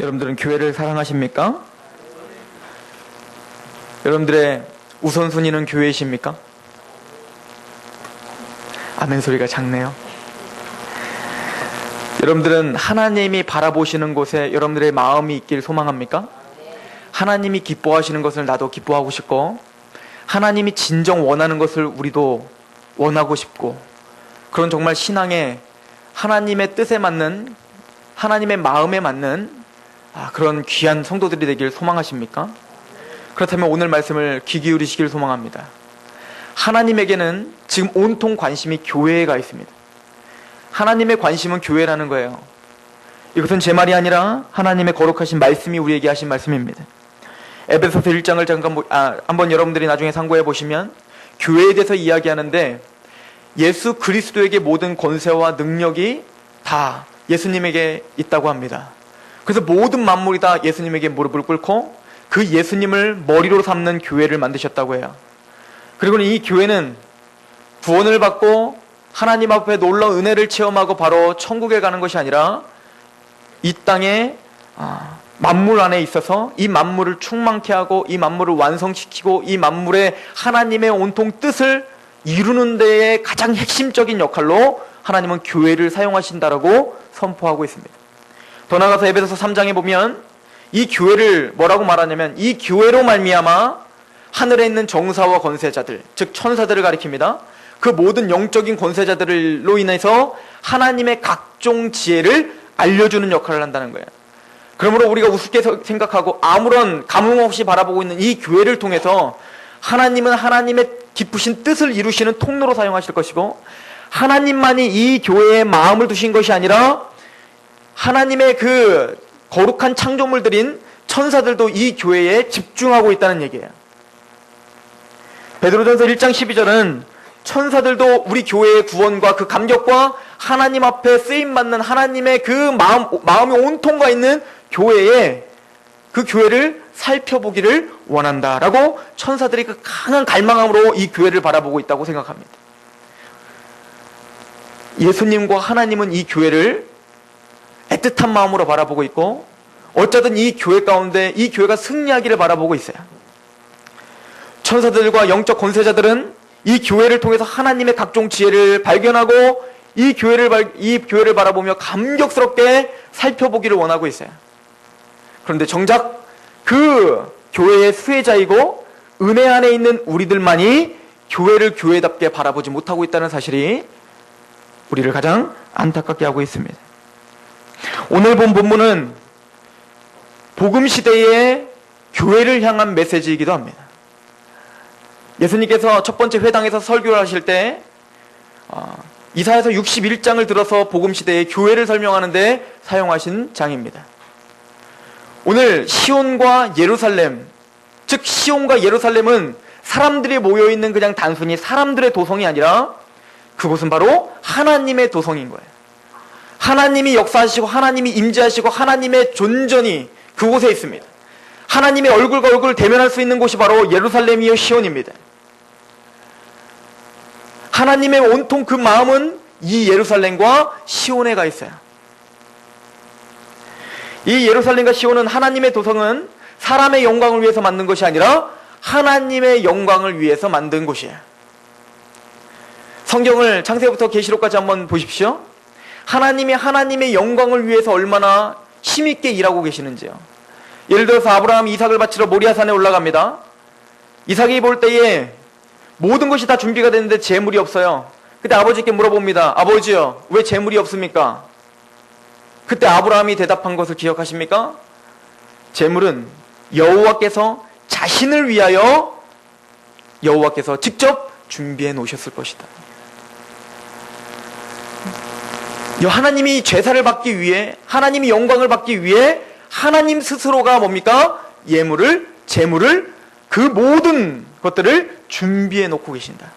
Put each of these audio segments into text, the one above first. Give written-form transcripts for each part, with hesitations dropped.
여러분들은 교회를 사랑하십니까? 여러분들의 우선순위는 교회이십니까? 아멘 소리가 작네요. 여러분들은 하나님이 바라보시는 곳에 여러분들의 마음이 있길 소망합니까? 하나님이 기뻐하시는 것을 나도 기뻐하고 싶고, 하나님이 진정 원하는 것을 우리도 원하고 싶고, 그런 정말 신앙에 하나님의 뜻에 맞는, 하나님의 마음에 맞는 그런 귀한 성도들이 되길 소망하십니까? 그렇다면 오늘 말씀을 귀 기울이시길 소망합니다. 하나님에게는 지금 온통 관심이 교회에 가 있습니다. 하나님의 관심은 교회라는 거예요. 이것은 제 말이 아니라 하나님의 거룩하신 말씀이 우리에게 하신 말씀입니다. 에베소서 1장을 잠깐 한번 여러분들이 나중에 참고해 보시면 교회에 대해서 이야기하는데, 예수 그리스도에게 모든 권세와 능력이 다 예수님에게 있다고 합니다. 그래서 모든 만물이 다 예수님에게 무릎을 꿇고 그 예수님을 머리로 삼는 교회를 만드셨다고 해요. 그리고 이 교회는 구원을 받고 하나님 앞에 놀라운 은혜를 체험하고 바로 천국에 가는 것이 아니라 이 땅에 만물 안에 있어서 이 만물을 충만케 하고 이 만물을 완성시키고 이 만물에 하나님의 온통 뜻을 이루는 데에 가장 핵심적인 역할로 하나님은 교회를 사용하신다라고 선포하고 있습니다. 더 나아가서 에베소서 3장에 보면 이 교회를 뭐라고 말하냐면, 이 교회로 말미암아 하늘에 있는 정사와 권세자들, 즉 천사들을 가리킵니다. 그 모든 영적인 권세자들로 인해서 하나님의 각종 지혜를 알려주는 역할을 한다는 거예요. 그러므로 우리가 우습게 생각하고 아무런 감흥 없이 바라보고 있는 이 교회를 통해서 하나님은 하나님의 깊으신 뜻을 이루시는 통로로 사용하실 것이고, 하나님만이 이 교회에 마음을 두신 것이 아니라 하나님의 그 거룩한 창조물들인 천사들도 이 교회에 집중하고 있다는 얘기예요. 베드로전서 1장 12절은 천사들도 우리 교회의 구원과 그 감격과 하나님 앞에 쓰임받는 하나님의 그 마음이 온통가 있는 교회에, 그 교회를 살펴보기를 원한다라고 천사들이 그 강한 갈망함으로 이 교회를 바라보고 있다고 생각합니다. 예수님과 하나님은 이 교회를 애틋한 마음으로 바라보고 있고, 어쩌든 이 교회 가운데 이 교회가 승리하기를 바라보고 있어요. 천사들과 영적 권세자들은 이 교회를 통해서 하나님의 각종 지혜를 발견하고 이 교회를 바라보며 감격스럽게 살펴보기를 원하고 있어요. 그런데 정작 그 교회의 수혜자이고 은혜 안에 있는 우리들만이 교회를 교회답게 바라보지 못하고 있다는 사실이 우리를 가장 안타깝게 하고 있습니다. 오늘 본 본문은 복음 시대의 교회를 향한 메시지이기도 합니다. 예수님께서 첫 번째 회당에서 설교를 하실 때 이사야서 61장을 들어서 복음 시대의 교회를 설명하는데 사용하신 장입니다. 오늘 시온과 예루살렘, 즉 시온과 예루살렘은 사람들이 모여있는 그냥 단순히 사람들의 도성이 아니라 그곳은 바로 하나님의 도성인 거예요. 하나님이 역사하시고 하나님이 임재하시고 하나님의 존전이 그곳에 있습니다. 하나님의 얼굴과 얼굴을 대면할 수 있는 곳이 바로 예루살렘이요 시온입니다. 하나님의 온통 그 마음은 이 예루살렘과 시온에 가 있어요. 이 예루살렘과 시온은, 하나님의 도성은 사람의 영광을 위해서 만든 것이 아니라 하나님의 영광을 위해서 만든 곳이에요. 성경을 창세기부터 계시록까지 한번 보십시오. 하나님이 하나님의 영광을 위해서 얼마나 힘있게 일하고 계시는지요. 예를 들어서 아브라함이 이삭을 바치러 모리아산에 올라갑니다. 이삭이 볼 때에 모든 것이 다 준비가 됐는데 재물이 없어요. 그때 아버지께 물어봅니다. 아버지요, 왜 재물이 없습니까? 그때 아브라함이 대답한 것을 기억하십니까? 재물은 여호와께서 자신을 위하여 여호와께서 직접 준비해 놓으셨을 것이다. 하나님이 제사를 받기 위해, 하나님이 영광을 받기 위해 하나님 스스로가 뭡니까? 재물을, 그 모든 것들을 준비해 놓고 계신다.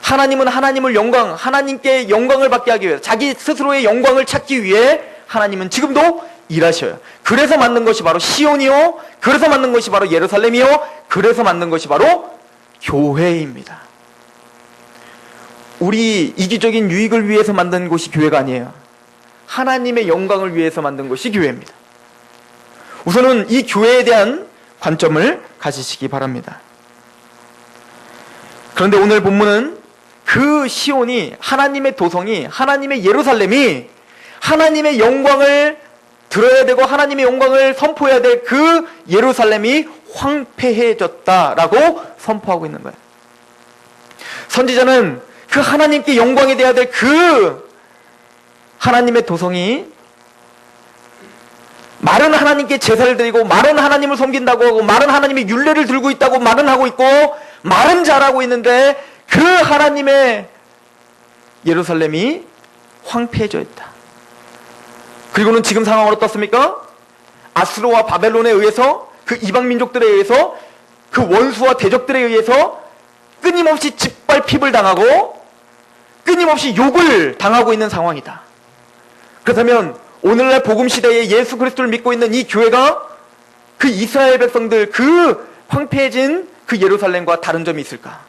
하나님은 하나님께 영광을 받게 하기 위해, 자기 스스로의 영광을 찾기 위해 하나님은 지금도 일하셔요. 그래서 만든 것이 바로 시온이요, 그래서 만든 것이 바로 예루살렘이요, 그래서 만든 것이 바로 교회입니다. 우리 이기적인 유익을 위해서 만든 곳이 교회가 아니에요. 하나님의 영광을 위해서 만든 것이 교회입니다. 우선은 이 교회에 대한 관점을 가지시기 바랍니다. 그런데 오늘 본문은 그 시온이, 하나님의 도성이, 하나님의 예루살렘이 하나님의 영광을 들어야 되고 하나님의 영광을 선포해야 될 그 예루살렘이 황폐해졌다라고 선포하고 있는 거예요. 선지자는 그 하나님께 영광이 돼야 될 그 하나님의 도성이 말은 하나님께 제사를 드리고 말은 하나님을 섬긴다고 하고 말은 하나님의 율례를 들고 있다고 말은 하고 있고 말은 잘하고 있는데 그 하나님의 예루살렘이 황폐해져 있다. 그리고는 지금 상황은 어떻습니까? 아수르와 바벨론에 의해서, 그 이방 민족들에 의해서, 그 원수와 대적들에 의해서 끊임없이 짓밟힘을 당하고 끊임없이 욕을 당하고 있는 상황이다. 그렇다면 오늘날 복음 시대에 예수 그리스도를 믿고 있는 이 교회가 그 이스라엘 백성들, 그 황폐해진 그 예루살렘과 다른 점이 있을까?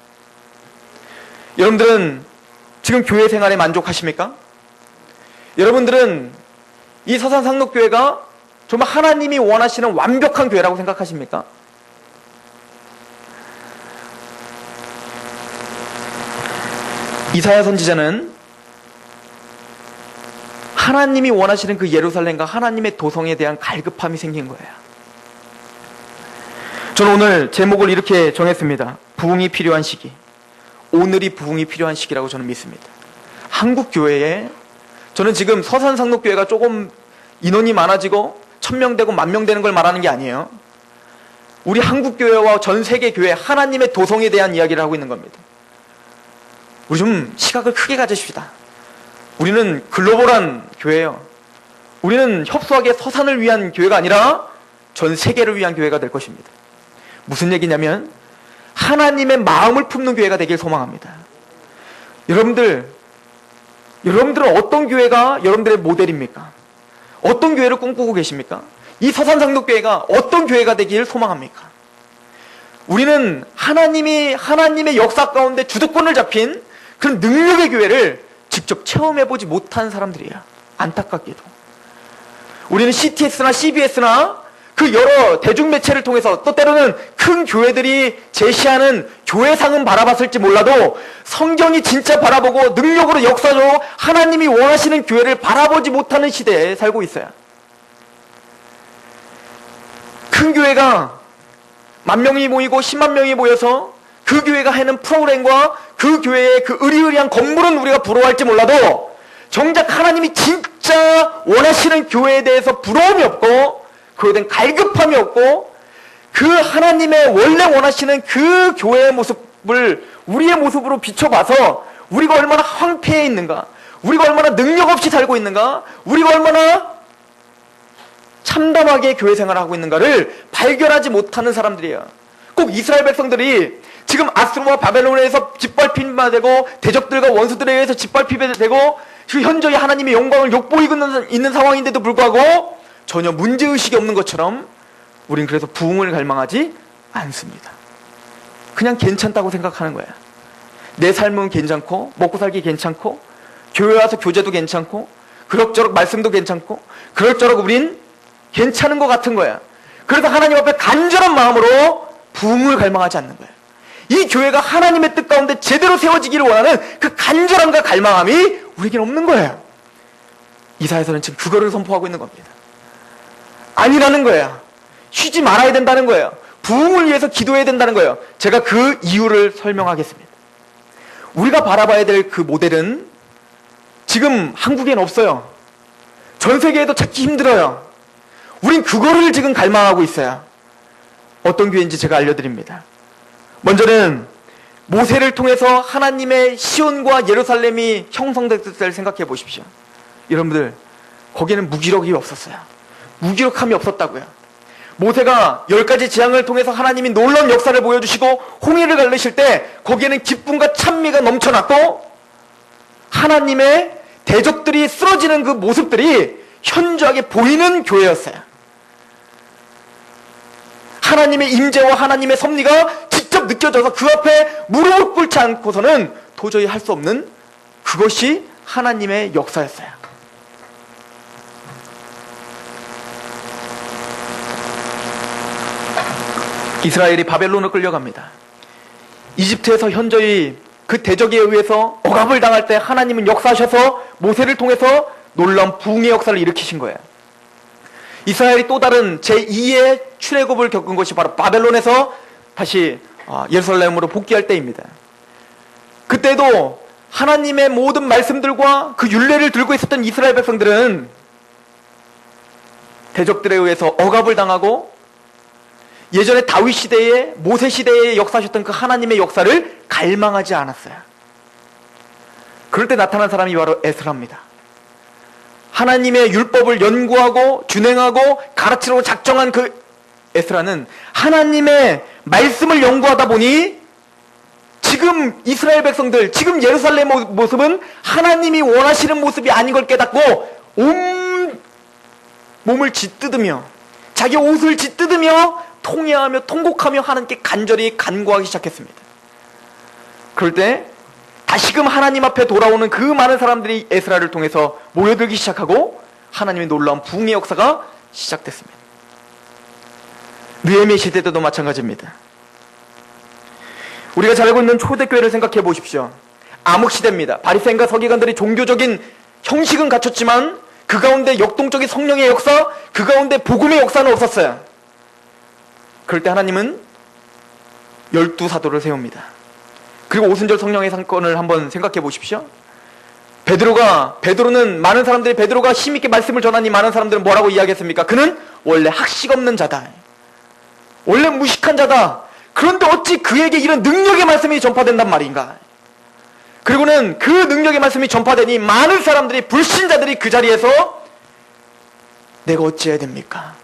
여러분들은 지금 교회 생활에 만족하십니까? 여러분들은 이 서산상록교회가 정말 하나님이 원하시는 완벽한 교회라고 생각하십니까? 이사야 선지자는 하나님이 원하시는 그 예루살렘과 하나님의 도성에 대한 갈급함이 생긴 거예요. 저는 오늘 제목을 이렇게 정했습니다. 부흥이 필요한 시기. 오늘이 부흥이 필요한 시기라고 저는 믿습니다. 한국 교회에, 저는 지금 서산상록교회가 조금 인원이 많아지고 1000명 되고 10,000명 되는 걸 말하는 게 아니에요. 우리 한국 교회와 전 세계 교회, 하나님의 도성에 대한 이야기를 하고 있는 겁니다. 우리 좀 시각을 크게 가지십시다. 우리는 글로벌한 교회예요. 우리는 협소하게 서산을 위한 교회가 아니라 전 세계를 위한 교회가 될 것입니다. 무슨 얘기냐면 하나님의 마음을 품는 교회가 되길 소망합니다. 여러분들은 어떤 교회가 여러분들의 모델입니까? 어떤 교회를 꿈꾸고 계십니까? 이 서산상록교회가 어떤 교회가 되길 소망합니까? 우리는 하나님의 역사 가운데 주도권을 잡힌 그런 능력의 교회를 직접 체험해보지 못한 사람들이에요. 안타깝게도. 우리는 CTS나 CBS나 그 여러 대중매체를 통해서 또 때로는 큰 교회들이 제시하는 교회상은 바라봤을지 몰라도 성경이 진짜 바라보고 능력으로 역사적으로 하나님이 원하시는 교회를 바라보지 못하는 시대에 살고 있어요. 큰 교회가 10,000명이 모이고 10만 명이 모여서 그 교회가 하는 프로그램과 그 교회의 그 으리으리한 건물은 우리가 부러워할지 몰라도 정작 하나님이 진짜 원하시는 교회에 대해서 부러움이 없고 그에 대한 갈급함이 없고 그 하나님의 원래 원하시는 그 교회의 모습을 우리의 모습으로 비춰봐서 우리가 얼마나 황폐해 있는가, 우리가 얼마나 능력 없이 살고 있는가, 우리가 얼마나 참담하게 교회 생활을 하고 있는가를 발견하지 못하는 사람들이에요. 꼭 이스라엘 백성들이 지금 아수르와 바벨론에서 짓밟힘이 되고 대적들과 원수들에 의해서 짓밟힘이 되고 그 현저히 하나님의 영광을 욕보이고 있는 상황인데도 불구하고 전혀 문제의식이 없는 것처럼 우린 그래서 부흥을 갈망하지 않습니다. 그냥 괜찮다고 생각하는 거야. 내 삶은 괜찮고 먹고 살기 괜찮고 교회 와서 교제도 괜찮고 그럭저럭 말씀도 괜찮고 그럭저럭 우린 괜찮은 것 같은 거야. 그래서 하나님 앞에 간절한 마음으로 부흥을 갈망하지 않는 거야. 이 교회가 하나님의 뜻 가운데 제대로 세워지기를 원하는 그 간절함과 갈망함이 우리에겐 없는 거예요. 이사야서는 지금 그거를 선포하고 있는 겁니다. 아니라는 거예요. 쉬지 말아야 된다는 거예요. 부흥을 위해서 기도해야 된다는 거예요. 제가 그 이유를 설명하겠습니다. 우리가 바라봐야 될 그 모델은 지금 한국엔 없어요. 전 세계에도 찾기 힘들어요. 우린 그거를 지금 갈망하고 있어요. 어떤 교회인지 제가 알려드립니다. 먼저는 모세를 통해서 하나님의 시온과 예루살렘이 형성됐을 때를 생각해 보십시오. 여러분들, 거기에는 무기력이 없었어요. 무기력함이 없었다고요. 모세가 10가지 재앙을 통해서 하나님이 놀라운 역사를 보여주시고 홍해를 갈르실 때 거기에는 기쁨과 찬미가 넘쳐났고 하나님의 대적들이 쓰러지는 그 모습들이 현저하게 보이는 교회였어요. 하나님의 임재와 하나님의 섭리가 직접 느껴져서 그 앞에 무릎을 꿇지 않고서는 도저히 할 수 없는 그것이 하나님의 역사였어요. 이스라엘이 바벨론으로 끌려갑니다. 이집트에서 현저히 그 대적에 의해서 억압을 당할 때 하나님은 역사하셔서 모세를 통해서 놀라운 부흥의 역사를 일으키신 거예요. 이스라엘이 또 다른 제2의 출애굽을 겪은 것이 바로 바벨론에서 다시 예루살렘으로 복귀할 때입니다. 그때도 하나님의 모든 말씀들과 그 율례를 들고 있었던 이스라엘 백성들은 대적들에 의해서 억압을 당하고 예전에 다윗 시대에 모세 시대에 역사하셨던 그 하나님의 역사를 갈망하지 않았어요. 그럴 때 나타난 사람이 바로 에스라입니다. 하나님의 율법을 연구하고 준행하고 가르치려고 작정한 그 에스라는 하나님의 말씀을 연구하다 보니 지금 이스라엘 백성들, 지금 예루살렘 모습은 하나님이 원하시는 모습이 아닌 걸 깨닫고 온 몸을 짓뜯으며 자기 옷을 짓뜯으며 통회하며 통곡하며 하나님께 간절히 간구하기 시작했습니다. 그럴 때 다시금 하나님 앞에 돌아오는 그 많은 사람들이 에스라를 통해서 모여들기 시작하고 하나님의 놀라운 부흥의 역사가 시작됐습니다. 느헤미야 시대 때도 마찬가지입니다. 우리가 잘 알고 있는 초대교회를 생각해 보십시오. 암흑시대입니다. 바리새인과 서기관들이 종교적인 형식은 갖췄지만 그 가운데 역동적인 성령의 역사, 그 가운데 복음의 역사는 없었어요. 그럴 때 하나님은 12사도를 세웁니다. 그리고 오순절 성령의 사건을 한번 생각해 보십시오. 베드로는 많은 사람들이 베드로가 힘있게 말씀을 전하니 많은 사람들은 뭐라고 이야기했습니까? 그는 원래 학식 없는 자다. 원래 무식한 자다. 그런데 어찌 그에게 이런 능력의 말씀이 전파된단 말인가? 그리고는 그 능력의 말씀이 전파되니 많은 사람들이, 불신자들이 그 자리에서 내가 어찌해야 됩니까?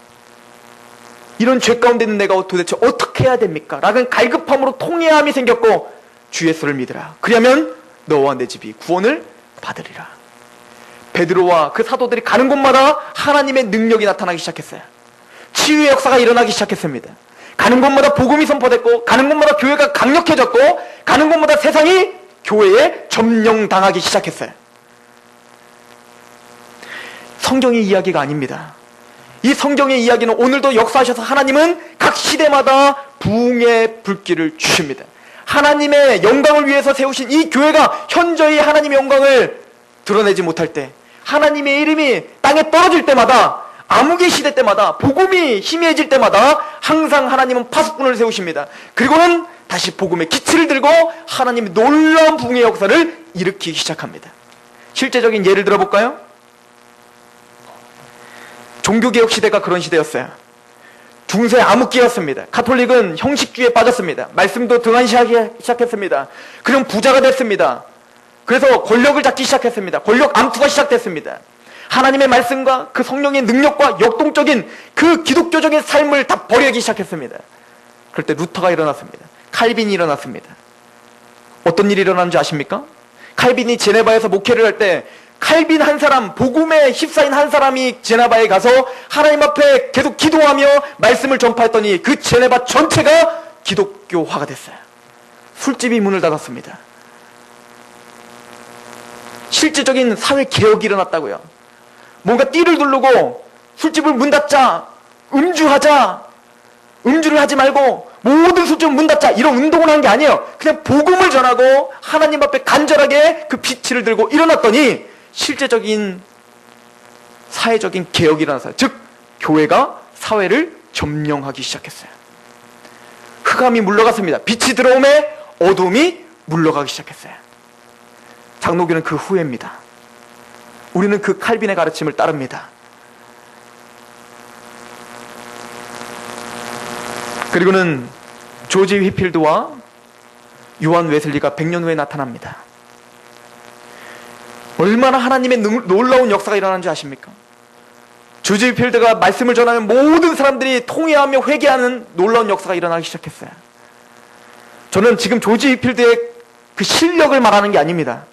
이런 죄 가운데 있는 내가 도대체 어떻게 해야 됩니까? 라는 갈급함으로 통회함이 생겼고 주 예수를 믿으라. 그리하면 너와 내 집이 구원을 받으리라. 베드로와 그 사도들이 가는 곳마다 하나님의 능력이 나타나기 시작했어요. 치유의 역사가 일어나기 시작했습니다. 가는 곳마다 복음이 선포됐고, 가는 곳마다 교회가 강력해졌고, 가는 곳마다 세상이 교회에 점령당하기 시작했어요. 성경의 이야기가 아닙니다. 이 성경의 이야기는 오늘도 역사하셔서 하나님은 각 시대마다 부흥의 불길을 주십니다. 하나님의 영광을 위해서 세우신 이 교회가 현저히 하나님의 영광을 드러내지 못할 때, 하나님의 이름이 땅에 떨어질 때마다, 암흑의 시대 때마다, 복음이 희미해질 때마다 항상 하나님은 파수꾼을 세우십니다. 그리고는 다시 복음의 기치를 들고 하나님의 놀라운 부흥의 역사를 일으키기 시작합니다. 실제적인 예를 들어볼까요? 종교개혁 시대가 그런 시대였어요. 중세 암흑기였습니다. 가톨릭은 형식주의에 빠졌습니다. 말씀도 등한시하기 시작했습니다. 그럼 부자가 됐습니다. 그래서 권력을 잡기 시작했습니다. 권력 암투가 시작됐습니다. 하나님의 말씀과 그 성령의 능력과 역동적인 그 기독교적인 삶을 다 버리기 시작했습니다. 그럴 때 루터가 일어났습니다. 칼빈이 일어났습니다. 어떤 일이 일어났는지 아십니까? 칼빈이 제네바에서 목회를 할 때 칼빈 한 사람, 복음에 휩싸인 한 사람이 제네바에 가서 하나님 앞에 계속 기도하며 말씀을 전파했더니 그 제네바 전체가 기독교화가 됐어요. 술집이 문을 닫았습니다. 실질적인 사회 개혁이 일어났다고요. 뭔가 띠를 두르고 술집을 문 닫자, 음주하자, 음주를 하지 말고 모든 술집을 문 닫자, 이런 운동을 한 게 아니에요. 그냥 복음을 전하고 하나님 앞에 간절하게 그 빛을 들고 일어났더니 실제적인 사회적인 개혁이 일어났어요. 즉 교회가 사회를 점령하기 시작했어요. 흑암이 물러갔습니다. 빛이 들어오매 어둠이 물러가기 시작했어요. 장로교는 그 후예입니다. 우리는 그 칼빈의 가르침을 따릅니다. 그리고는 조지 휘필드와 요한 웨슬리가 100년 후에 나타납니다. 얼마나 하나님의 놀라운 역사가 일어나는지 아십니까? 조지 휘필드가 말씀을 전하면 모든 사람들이 통회하며 회개하는 놀라운 역사가 일어나기 시작했어요. 저는 지금 조지 휘필드의 그 실력을 말하는 게 아닙니다.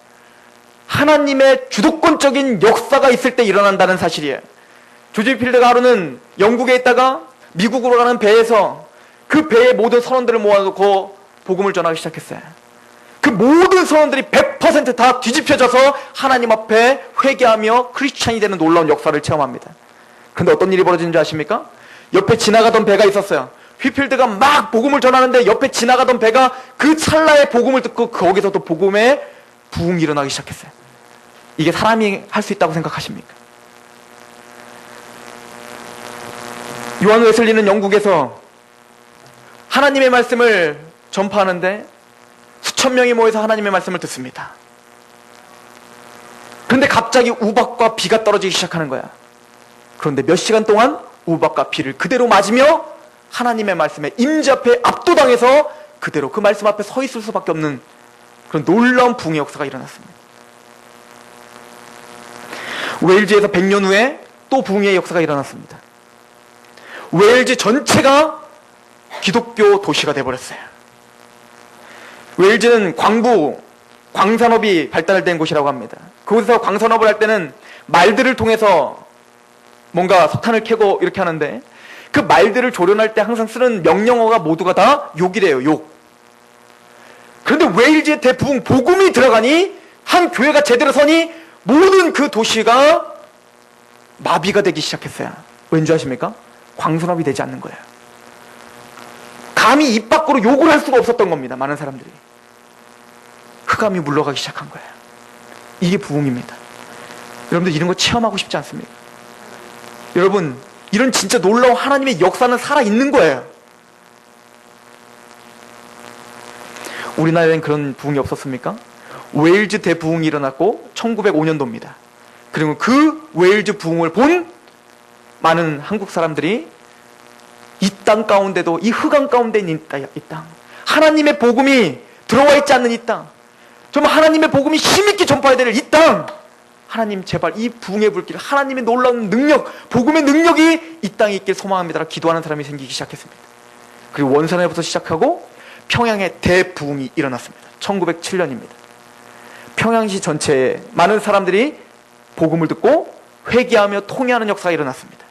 하나님의 주도권적인 역사가 있을 때 일어난다는 사실이에요. 조지 휘필드가 하루는 영국에 있다가 미국으로 가는 배에서 그 배의 모든 선원들을 모아놓고 복음을 전하기 시작했어요. 그 모든 선원들이 100% 다 뒤집혀져서 하나님 앞에 회개하며 크리스찬이 되는 놀라운 역사를 체험합니다. 그런데 어떤 일이 벌어지는지 아십니까? 옆에 지나가던 배가 있었어요. 휘필드가 막 복음을 전하는데 옆에 지나가던 배가 그 찰나에 복음을 듣고 거기서도 복음의 부흥이 일어나기 시작했어요. 이게 사람이 할 수 있다고 생각하십니까? 요한 웨슬리는 영국에서 하나님의 말씀을 전파하는데 수천 명이 모여서 하나님의 말씀을 듣습니다. 그런데 갑자기 우박과 비가 떨어지기 시작하는 거야. 그런데 몇 시간 동안 우박과 비를 그대로 맞으며 하나님의 말씀에 임재 앞에 압도당해서 그대로 그 말씀 앞에 서 있을 수밖에 없는 그런 놀라운 부흥의 역사가 일어났습니다. 웨일즈에서 100년 후에 또 부흥의 역사가 일어났습니다. 웨일즈 전체가 기독교 도시가 되어버렸어요. 웨일즈는 광산업이 발달된 곳이라고 합니다. 그곳에서 광산업을 할 때는 말들을 통해서 뭔가 석탄을 캐고 이렇게 하는데 그 말들을 조련할 때 항상 쓰는 명령어가 모두가 다 욕이래요. 욕. 그런데 웨일즈의 대부분 복음이 들어가니 한 교회가 제대로 서니 모든 그 도시가 마비가 되기 시작했어요. 왠지 아십니까? 광산업이 되지 않는 거예요. 감히 입 밖으로 욕을 할 수가 없었던 겁니다. 많은 사람들이. 흑암이 물러가기 시작한 거예요. 이게 부흥입니다. 여러분들 이런 거 체험하고 싶지 않습니까? 여러분 이런 진짜 놀라운 하나님의 역사는 살아있는 거예요. 우리나라에는 그런 부흥이 없었습니까? 웨일즈 대부흥이 일어났고 1905년도입니다. 그리고 그 웨일즈 부흥을 본 많은 한국 사람들이 이 땅 가운데도 이 흑암 가운데 있는 이 땅 하나님의 복음이 들어와 있지 않는 이 땅 정말 하나님의 복음이 힘있게 전파해야 될 이 땅 하나님 제발 이 부흥의 불길 하나님의 놀라운 능력 복음의 능력이 이 땅에 있길 소망합니다. 기도하는 사람이 생기기 시작했습니다. 그리고 원산에부터 시작하고 평양에 대부흥이 일어났습니다. 1907년입니다. 평양시 전체에 많은 사람들이 복음을 듣고 회개하며 통회하는 역사가 일어났습니다.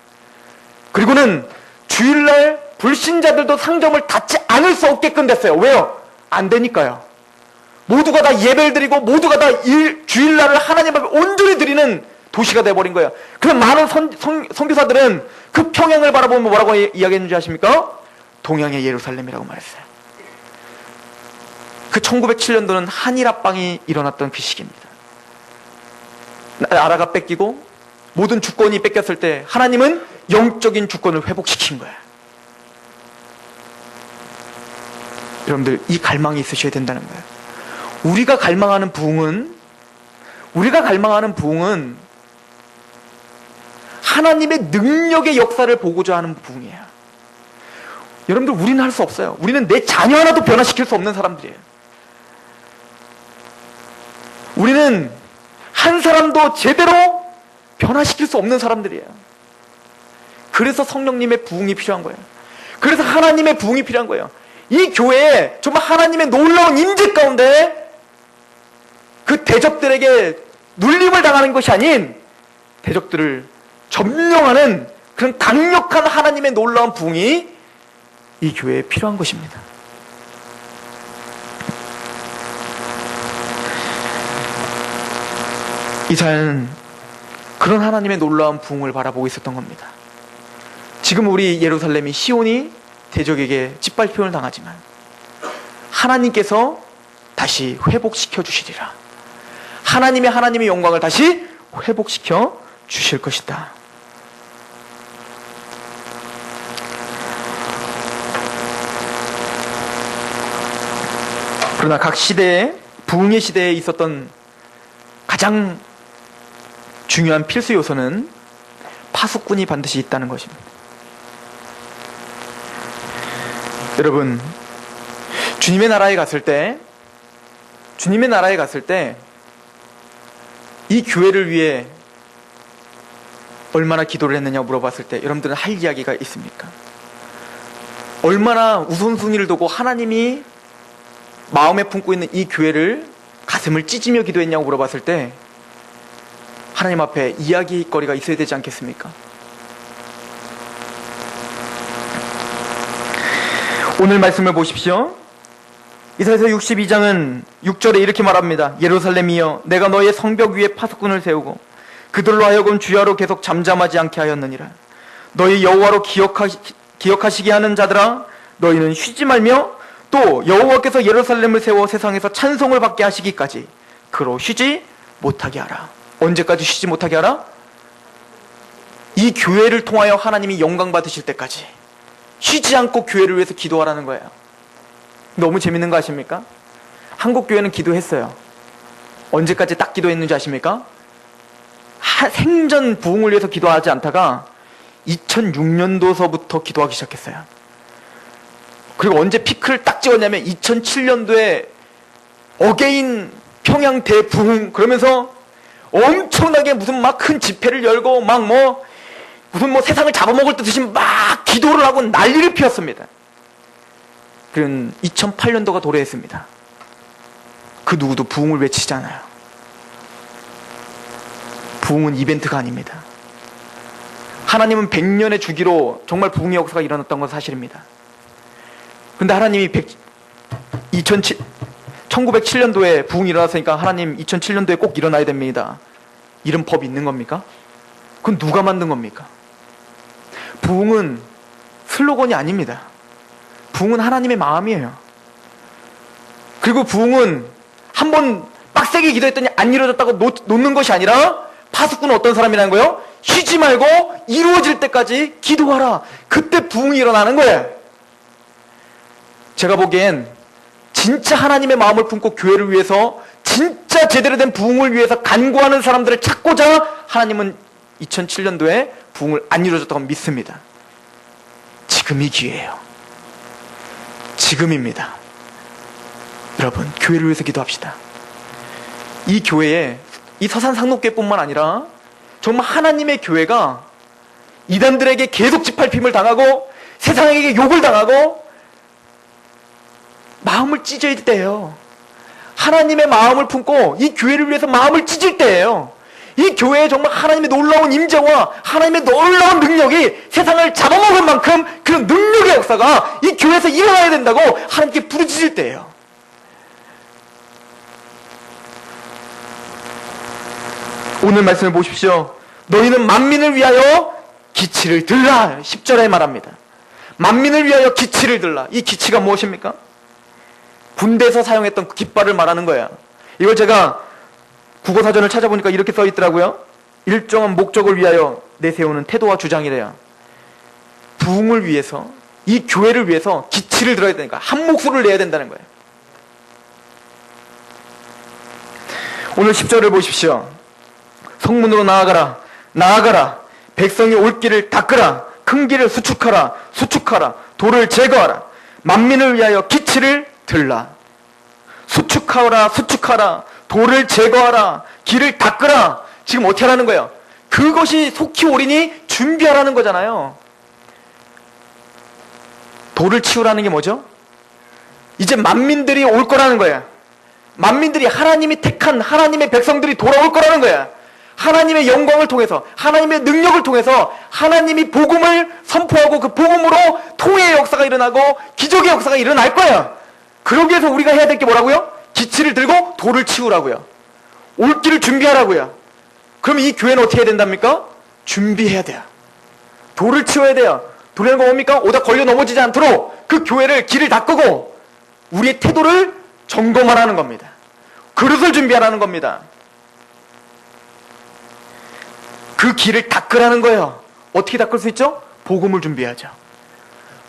그리고는 주일날 불신자들도 상점을 닫지 않을 수 없게끔 됐어요. 왜요? 안 되니까요. 모두가 다 예배를 드리고 모두가 다 주일날을 하나님 앞에 온전히 드리는 도시가 돼버린 거예요. 그럼 많은 선교사들은 그 평양을 바라보면 뭐라고 이야기했는지 아십니까? 동양의 예루살렘이라고 말했어요. 그 1907년도는 한일합방이 일어났던 그 시기입니다. 나라가 뺏기고 모든 주권이 뺏겼을 때 하나님은 영적인 주권을 회복시킨 거예요. 여러분들 이 갈망이 있으셔야 된다는 거예요. 우리가 갈망하는 부흥은 하나님의 능력의 역사를 보고자 하는 부흥이에요. 여러분들 우리는 할 수 없어요. 우리는 내 자녀 하나도 변화시킬 수 없는 사람들이에요. 우리는 한 사람도 제대로 변화시킬 수 없는 사람들이에요. 그래서 성령님의 부흥이 필요한 거예요. 그래서 하나님의 부흥이 필요한 거예요. 이 교회에 정말 하나님의 놀라운 임재 가운데 그 대적들에게 눌림을 당하는 것이 아닌 대적들을 점령하는 그런 강력한 하나님의 놀라운 부흥이 이 교회에 필요한 것입니다. 이사야는 그런 하나님의 놀라운 부흥을 바라보고 있었던 겁니다. 지금 우리 예루살렘이 시온이 대적에게 짓밟힘을 당하지만 하나님께서 다시 회복시켜 주시리라. 하나님의 영광을 다시 회복시켜 주실 것이다. 그러나 각 시대에 부흥의 시대에 있었던 가장 중요한 필수 요소는 파수꾼이 반드시 있다는 것입니다. 여러분, 주님의 나라에 갔을 때 이 교회를 위해 얼마나 기도를 했느냐 물어봤을 때 여러분들은 할 이야기가 있습니까? 얼마나 우선순위를 두고 하나님이 마음에 품고 있는 이 교회를 가슴을 찢으며 기도했냐고 물어봤을 때 하나님 앞에 이야기거리가 있어야 되지 않겠습니까? 오늘 말씀을 보십시오. 이사야서 62장은 6절에 이렇게 말합니다. 예루살렘이여 내가 너의 성벽 위에 파수꾼을 세우고 그들로 하여금 주야로 계속 잠잠하지 않게 하였느니라. 너희 여호와로 기억하시게 하는 자들아 너희는 쉬지 말며 또 여호와께서 예루살렘을 세워 세상에서 찬송을 받게 하시기까지 그로 쉬지 못하게 하라. 언제까지 쉬지 못하게 하라? 이 교회를 통하여 하나님이 영광 받으실 때까지 쉬지 않고 교회를 위해서 기도하라는 거예요. 너무 재밌는 거 아십니까? 한국 교회는 기도했어요. 언제까지 딱 기도했는지 아십니까? 생전 부흥을 위해서 기도하지 않다가 2006년도서부터 기도하기 시작했어요. 그리고 언제 피크를 딱 찍었냐면 2007년도에 어게인 평양 대부흥 그러면서 엄청나게 무슨 막 큰 집회를 열고 막 무슨 세상을 잡아먹을 듯이 막 기도를 하고 난리를 피웠습니다. 그런 2008년도가 도래했습니다. 그 누구도 부흥을 외치잖아요. 부흥은 이벤트가 아닙니다. 하나님은 100년의 주기로 정말 부흥의 역사가 일어났던 건 사실입니다. 근데 하나님이 1907년도에 부흥이 일어났으니까 하나님 2007년도에 꼭 일어나야 됩니다. 이런 법이 있는 겁니까? 그건 누가 만든 겁니까? 부흥은 슬로건이 아닙니다. 부흥은 하나님의 마음이에요. 그리고 부흥은 한번 빡세게 기도했더니 안 이루어졌다고 놓는 것이 아니라 파수꾼은 어떤 사람이라는 거예요? 쉬지 말고 이루어질 때까지 기도하라. 그때 부흥이 일어나는 거예요. 제가 보기엔 진짜 하나님의 마음을 품고 교회를 위해서 진짜 제대로 된 부흥을 위해서 간구하는 사람들을 찾고자 하나님은 2007년도에 부흥을 안 이루어졌다고 믿습니다. 지금이 기회예요. 지금입니다. 여러분, 교회를 위해서 기도합시다. 이 교회에 이 서산 상록교회뿐만 아니라 정말 하나님의 교회가 이단들에게 계속 짓밟힘을 당하고 세상에게 욕을 당하고 마음을 찢어야 때예요. 하나님의 마음을 품고 이 교회를 위해서 마음을 찢을 때예요. 이 교회에 정말 하나님의 놀라운 임재와 하나님의 놀라운 능력이 세상을 잡아먹을 만큼 그런 능력의 역사가 이 교회에서 일어나야 된다고 하나님께 부르짖을 때예요. 오늘 말씀을 보십시오. 너희는 만민을 위하여 기치를 들라. 10절에 말합니다. 만민을 위하여 기치를 들라. 이 기치가 무엇입니까? 군대에서 사용했던 그 깃발을 말하는 거예요. 이걸 제가 국어사전을 찾아보니까 이렇게 써 있더라고요. 일정한 목적을 위하여 내세우는 태도와 주장이래요. 부흥을 위해서, 이 교회를 위해서 기치를 들어야 되니까 한 목소리를 내야 된다는 거예요. 오늘 10절을 보십시오. 성문으로 나아가라. 나아가라. 백성이 올 길을 닦으라. 큰 길을 수축하라. 수축하라. 돌을 제거하라. 만민을 위하여 기치를 들라. 수축하라. 수축하라. 돌을 제거하라. 길을 닦으라. 지금 어떻게 하라는 거예요? 그것이 속히 오리니 준비하라는 거잖아요. 돌을 치우라는 게 뭐죠? 이제 만민들이 올 거라는 거예요. 만민들이, 하나님이 택한 하나님의 백성들이 돌아올 거라는 거예요. 하나님의 영광을 통해서, 하나님의 능력을 통해서 하나님이 복음을 선포하고 그 복음으로 통회의 역사가 일어나고 기적의 역사가 일어날 거예요. 그러기 위해서 우리가 해야 될 게 뭐라고요? 기치를 들고 돌을 치우라고요. 올 길을 준비하라고요. 그럼 이 교회는 어떻게 해야 된답니까? 준비해야 돼요. 돌을 치워야 돼요. 돌이라는 거 뭡니까? 오다 걸려 넘어지지 않도록 그 교회를, 길을 닦고 우리의 태도를 점검하라는 겁니다. 그릇을 준비하라는 겁니다. 그 길을 닦으라는 거예요. 어떻게 닦을 수 있죠? 복음을 준비해야죠.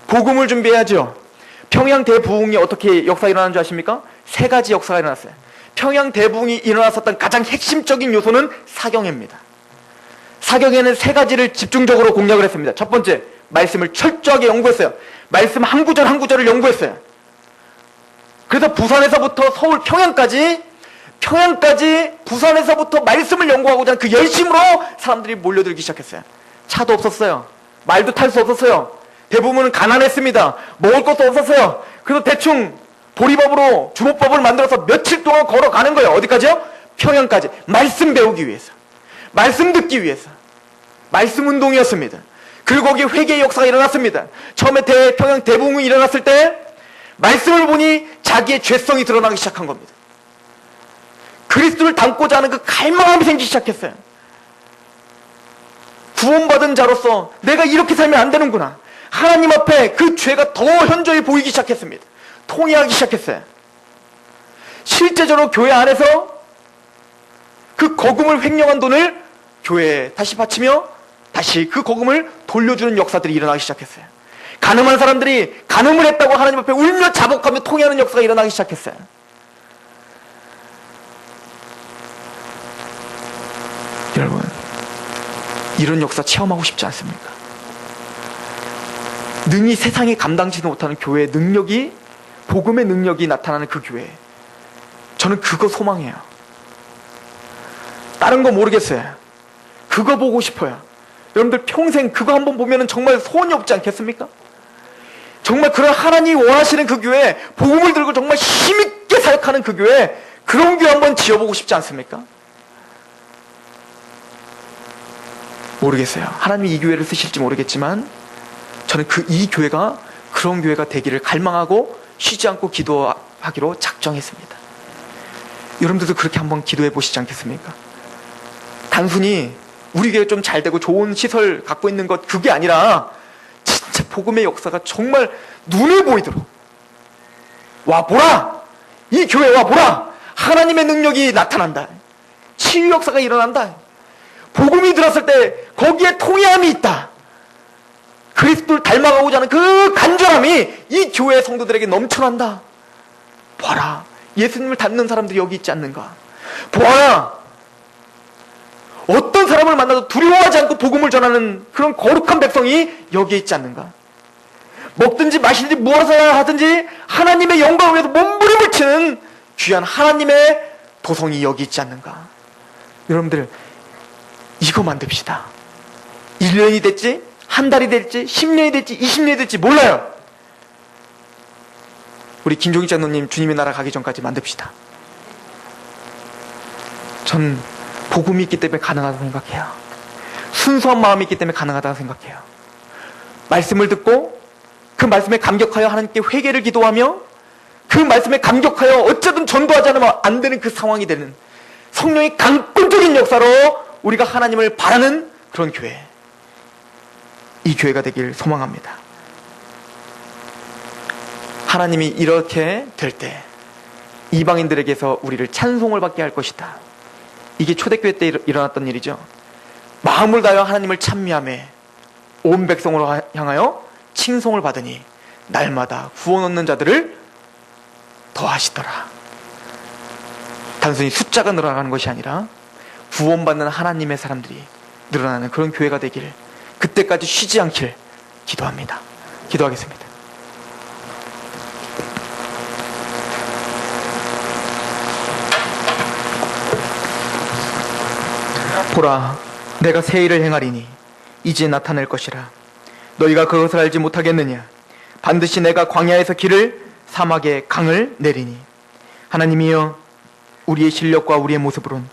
복음을 준비해야죠. 평양 대부흥이 어떻게 역사가 일어나는 줄 아십니까? 세 가지 역사가 일어났어요. 평양 대부흥이 일어났었던 가장 핵심적인 요소는 사경회입니다. 사경회는 세 가지를 집중적으로 공략을 했습니다. 첫 번째, 말씀을 철저하게 연구했어요. 말씀 한 구절 한 구절을 연구했어요. 그래서 부산에서부터 서울 평양까지 부산에서부터 말씀을 연구하고자 하는 그 열심으로 사람들이 몰려들기 시작했어요. 차도 없었어요. 말도 탈 수 없었어요. 대부분은 가난했습니다. 먹을 것도 없었어요. 그래서 대충 보리밥으로 주먹밥을 만들어서 며칠 동안 걸어가는 거예요. 어디까지요? 평양까지. 말씀 배우기 위해서, 말씀 듣기 위해서. 말씀 운동이었습니다. 그리고 거기에 회개의 역사가 일어났습니다. 처음에 평양 대부흥이 일어났을 때 말씀을 보니 자기의 죄성이 드러나기 시작한 겁니다. 그리스도를 닮고자 하는 그 갈망함이 생기기 시작했어요. 구원받은 자로서 내가 이렇게 살면 안 되는구나. 하나님 앞에 그 죄가 더 현저히 보이기 시작했습니다. 통해하기 시작했어요. 실제적으로 교회 안에서 그 거금을 횡령한 돈을 교회에 다시 바치며 다시 그 거금을 돌려주는 역사들이 일어나기 시작했어요. 간음한 사람들이 간음을 했다고 하나님 앞에 울며 자복하며 통해하는 역사가 일어나기 시작했어요. 여러분, 이런 역사 체험하고 싶지 않습니까? 능히 세상에 감당치도 못하는 교회의 능력이, 복음의 능력이 나타나는 그 교회, 저는 그거 소망해요. 다른 거 모르겠어요. 그거 보고 싶어요. 여러분들 평생 그거 한번 보면 정말 소원이 없지 않겠습니까? 정말 그런 하나님이 원하시는 그 교회, 복음을 들고 정말 힘있게 사역하는 그 교회, 그런 교회 한번 지어보고 싶지 않습니까? 모르겠어요. 하나님이 이 교회를 쓰실지 모르겠지만 저는 이 교회가 그런 교회가 되기를 갈망하고 쉬지 않고 기도하기로 작정했습니다. 여러분들도 그렇게 한번 기도해 보시지 않겠습니까? 단순히 우리 교회 좀 잘 되고 좋은 시설 갖고 있는 것, 그게 아니라 진짜 복음의 역사가 정말 눈에 보이도록, 와 보라! 이 교회 와 보라! 하나님의 능력이 나타난다. 치유 역사가 일어난다. 복음이 들었을 때 거기에 통해함이 있다. 그리스도를 닮아가고자 하는 그 간절함이 이 교회 성도들에게 넘쳐난다. 보아라, 예수님을 닮는 사람들이 여기 있지 않는가. 보아라, 어떤 사람을 만나도 두려워하지 않고 복음을 전하는 그런 거룩한 백성이 여기에 있지 않는가. 먹든지 마시든지 무엇을 하든지 하나님의 영광을 위해서 몸부림을 치는 귀한 하나님의 도성이 여기 있지 않는가. 여러분들, 이거 만듭시다. 1년이 됐지, 한 달이 될지, 10년이 될지, 20년이 될지 몰라요. 우리 김종익 장로님 주님의 나라 가기 전까지 만듭시다. 전 복음이 있기 때문에 가능하다고 생각해요. 순수한 마음이 있기 때문에 가능하다고 생각해요. 말씀을 듣고 그 말씀에 감격하여 하나님께 회개를 기도하며 그 말씀에 감격하여 어쨌든 전도하지 않으면 안 되는 그 상황이 되는 성령의 강권적인 역사로 우리가 하나님을 바라는 그런 교회, 이 교회가 되길 소망합니다. 하나님이 이렇게 될 때 이방인들에게서 우리를 찬송을 받게 할 것이다. 이게 초대교회 때 일어났던 일이죠. 마음을 다하여 하나님을 찬미하며 온 백성으로 향하여 칭송을 받으니 날마다 구원 얻는 자들을 더하시더라. 단순히 숫자가 늘어나는 것이 아니라 구원받는 하나님의 사람들이 늘어나는 그런 교회가 되길, 그때까지 쉬지 않길 기도합니다. 기도하겠습니다. 보라, 내가 새 일을 행하리니 이제 나타낼 것이라. 너희가 그것을 알지 못하겠느냐. 반드시 내가 광야에서 길을, 사막에 강을 내리니. 하나님이여, 우리의 실력과 우리의 모습으론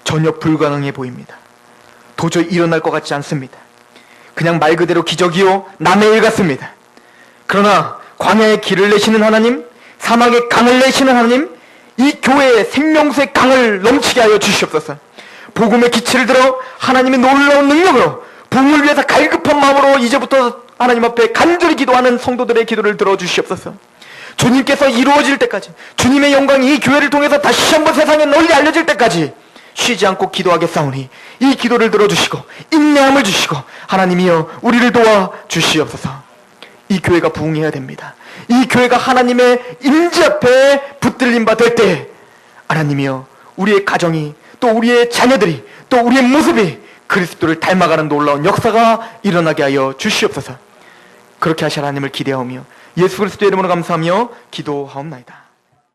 전혀 불가능해 보입니다. 도저히 일어날 것 같지 않습니다. 그냥 말 그대로 기적이요 남의 일 같습니다. 그러나 광야에 길을 내시는 하나님, 사막에 강을 내시는 하나님, 이 교회에 생명수의 강을 넘치게 하여 주시옵소서. 복음의 기치를 들어 하나님의 놀라운 능력으로 부흥을 위해서 갈급한 마음으로 이제부터 하나님 앞에 간절히 기도하는 성도들의 기도를 들어주시옵소서. 주님께서 이루어질 때까지, 주님의 영광이 이 교회를 통해서 다시 한번 세상에 널리 알려질 때까지 쉬지 않고 기도하겠사오니 이 기도를 들어주시고 인내함을 주시고 하나님이여 우리를 도와 주시옵소서. 이 교회가 부흥해야 됩니다. 이 교회가 하나님의 임재 앞에 붙들림 받을 때 하나님이여 우리의 가정이, 또 우리의 자녀들이, 또 우리의 모습이 그리스도를 닮아가는 놀라운 역사가 일어나게 하여 주시옵소서. 그렇게 하실 하나님을 기대하오며 예수 그리스도의 이름으로 감사하며 기도하옵나이다.